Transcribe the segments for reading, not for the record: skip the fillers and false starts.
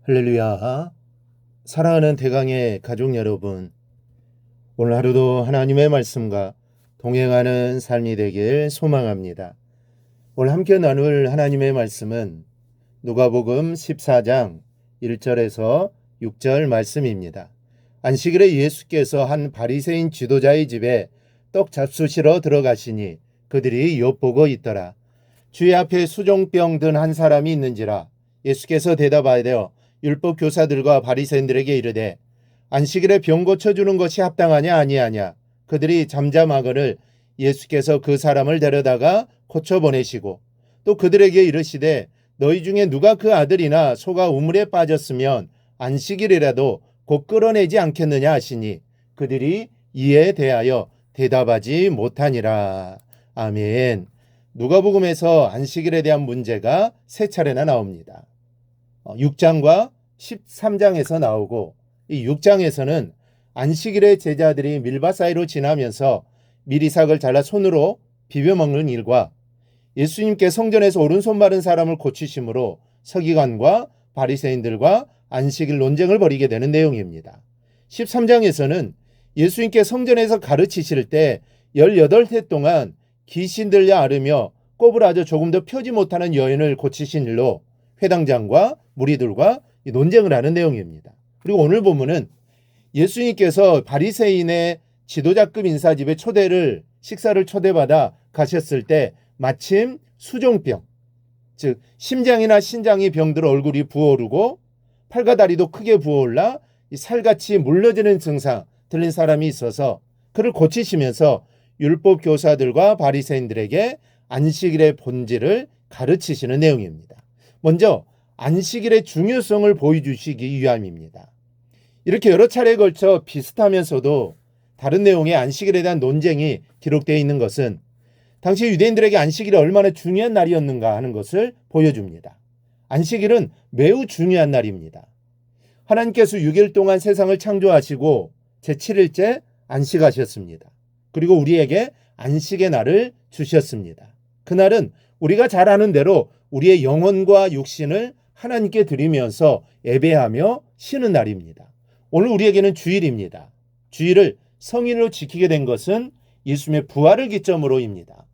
할렐루야. 사랑하는 대강의 가족 여러분, 오늘 하루도 하나님의 말씀과 동행하는 삶이 되길 소망합니다. 오늘 함께 나눌 하나님의 말씀은 누가복음 14장 1절에서 6절 말씀입니다. 안식일에 예수께서 한 바리새인 지도자의 집에 떡 잡수시러 들어가시니 그들이 엿보고 있더라. 주의 앞에 수종병 든 한 사람이 있는지라. 예수께서 대답하여 율법 교사들과 바리새인들에게 이르되 안식일에 병 고쳐주는 것이 합당하냐 아니하냐. 그들이 잠잠하거늘 예수께서 그 사람을 데려다가 고쳐보내시고 또 그들에게 이르시되 너희 중에 누가 그 아들이나 소가 우물에 빠졌으면 안식일이라도 곧 끌어내지 않겠느냐 하시니 그들이 이에 대하여 대답하지 못하니라. 아멘. 누가복음에서 안식일에 대한 문제가 세 차례나 나옵니다. 6장과 13장에서 나오고 이 6장에서는 안식일에 제자들이 밀밭 사이로 지나면서 미리삭을 잘라 손으로 비벼 먹는 일과 예수님께 성전에서 오른손 마른 사람을 고치심으로 서기관과 바리새인들과 안식일 논쟁을 벌이게 되는 내용입니다. 13장에서는 예수님께 성전에서 가르치실 때 18해 동안 귀신 들려 앓으며 꼬부라져 조금 더 펴지 못하는 여인을 고치신 일로 회당장과 무리들과 논쟁을 하는 내용입니다. 그리고 오늘 본문은 예수님께서 바리새인의 지도자급 인사집에 식사를 초대받아 가셨을 때 마침 수종병, 즉 심장이나 신장이 병들어 얼굴이 부어오르고 팔과 다리도 크게 부어올라 살같이 물러지는 증상 들린 사람이 있어서 그를 고치시면서 율법 교사들과 바리새인들에게 안식일의 본질을 가르치시는 내용입니다. 먼저 안식일의 중요성을 보여주시기 위함입니다. 이렇게 여러 차례에 걸쳐 비슷하면서도 다른 내용의 안식일에 대한 논쟁이 기록되어 있는 것은 당시 유대인들에게 안식일이 얼마나 중요한 날이었는가 하는 것을 보여줍니다. 안식일은 매우 중요한 날입니다. 하나님께서 6일 동안 세상을 창조하시고 제7일째 안식하셨습니다. 그리고 우리에게 안식의 날을 주셨습니다. 그날은 우리가 잘 아는 대로 우리의 영혼과 육신을 하나님께 드리면서 예배하며 쉬는 날입니다. 오늘 우리에게는 주일입니다. 주일을 성인으로 지키게 된 것은 예수님의 부활을 기점으로입니다.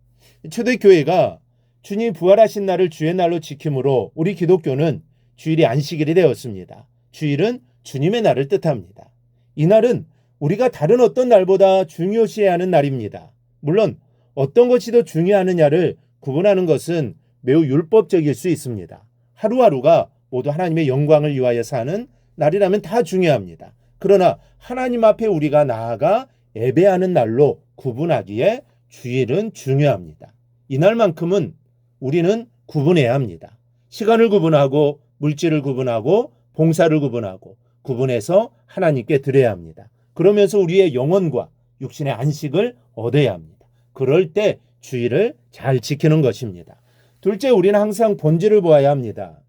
초대교회가 주님 부활하신 날을 주의 날로 지킴으로 우리 기독교는 주일이 안식일이 되었습니다. 주일은 주님의 날을 뜻합니다. 이 날은 우리가 다른 어떤 날보다 중요시해야 하는 날입니다. 물론 어떤 것이 더 중요하느냐를 구분하는 것은 매우 율법적일 수 있습니다. 하루하루가 모두 하나님의 영광을 위하여 사는 날이라면 다 중요합니다. 그러나 하나님 앞에 우리가 나아가 예배하는 날로 구분하기에 주일은 중요합니다. 이날만큼은 우리는 구분해야 합니다. 시간을 구분하고 물질을 구분하고 봉사를 구분하고 구분해서 하나님께 드려야 합니다. 그러면서 우리의 영혼과 육신의 안식을 얻어야 합니다. 그럴 때 주일을 잘 지키는 것입니다. 둘째, 우리는 항상 본질을 보아야 합니다.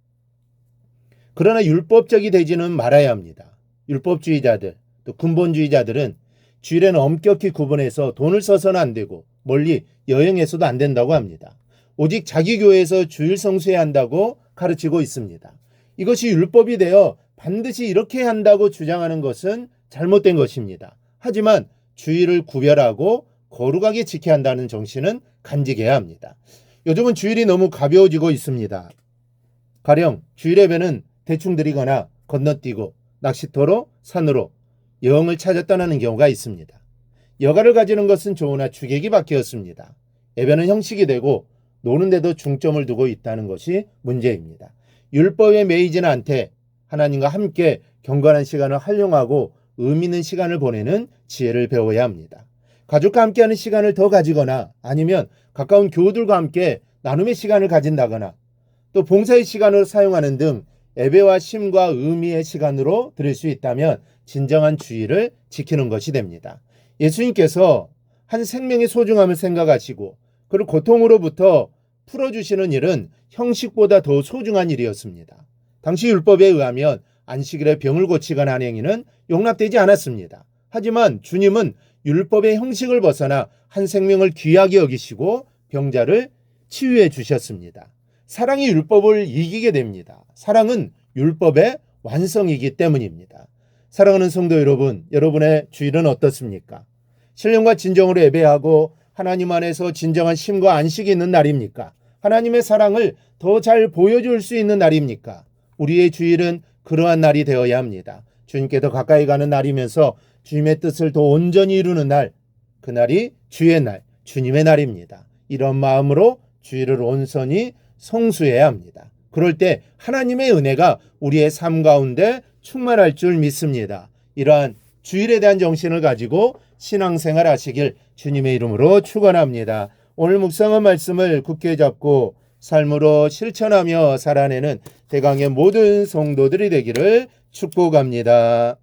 그러나 율법적이 되지는 말아야 합니다. 율법주의자들, 또 근본주의자들은 주일에는 엄격히 구분해서 돈을 써서는 안 되고 멀리 여행해서도 안 된다고 합니다. 오직 자기 교회에서 주일 성수해야 한다고 가르치고 있습니다. 이것이 율법이 되어 반드시 이렇게 한다고 주장하는 것은 잘못된 것입니다. 하지만 주일을 구별하고 거룩하게 지켜야 한다는 정신은 간직해야 합니다. 요즘은 주일이 너무 가벼워지고 있습니다. 가령 주일 예배는 대충 드리거나 건너뛰고 낚시터로 산으로 여행을 찾아 떠나는 경우가 있습니다. 여가를 가지는 것은 좋으나 주객이 바뀌었습니다. 예배는 형식이 되고 노는 데도 중점을 두고 있다는 것이 문제입니다. 율법에 매이지는 않되 하나님과 함께 경건한 시간을 활용하고 의미 있는 시간을 보내는 지혜를 배워야 합니다. 가족과 함께하는 시간을 더 가지거나 아니면 가까운 교우들과 함께 나눔의 시간을 가진다거나 또 봉사의 시간을 사용하는 등 예배와 쉼과 의미의 시간으로 드릴 수 있다면 진정한 주일을 지키는 것이 됩니다. 예수님께서 한 생명의 소중함을 생각하시고 그를 고통으로부터 풀어주시는 일은 형식보다 더 소중한 일이었습니다. 당시 율법에 의하면 안식일에 병을 고치거나 하는 행위는 용납되지 않았습니다. 하지만 주님은 율법의 형식을 벗어나 한 생명을 귀하게 여기시고 병자를 치유해 주셨습니다. 사랑이 율법을 이기게 됩니다. 사랑은 율법에 완성이기 때문입니다. 사랑하는 성도 여러분, 여러분의 주일은 어떻습니까? 신령과 진정으로 예배하고 하나님 안에서 진정한 쉼과 안식이 있는 날입니까? 하나님의 사랑을 더 잘 보여줄 수 있는 날입니까? 우리의 주일은 그러한 날이 되어야 합니다. 주님께 더 가까이 가는 날이면서 주님의 뜻을 더 온전히 이루는 날, 그날이 주의 날, 주님의 날입니다. 이런 마음으로 주일을 온전히 성수해야 합니다. 그럴 때 하나님의 은혜가 우리의 삶 가운데 충만할 줄 믿습니다. 이러한 주일에 대한 정신을 가지고 신앙생활 하시길 주님의 이름으로 축원합니다. 오늘 묵상한 말씀을 굳게 잡고 삶으로 실천하며 살아내는 대강의 모든 성도들이 되기를 축복합니다.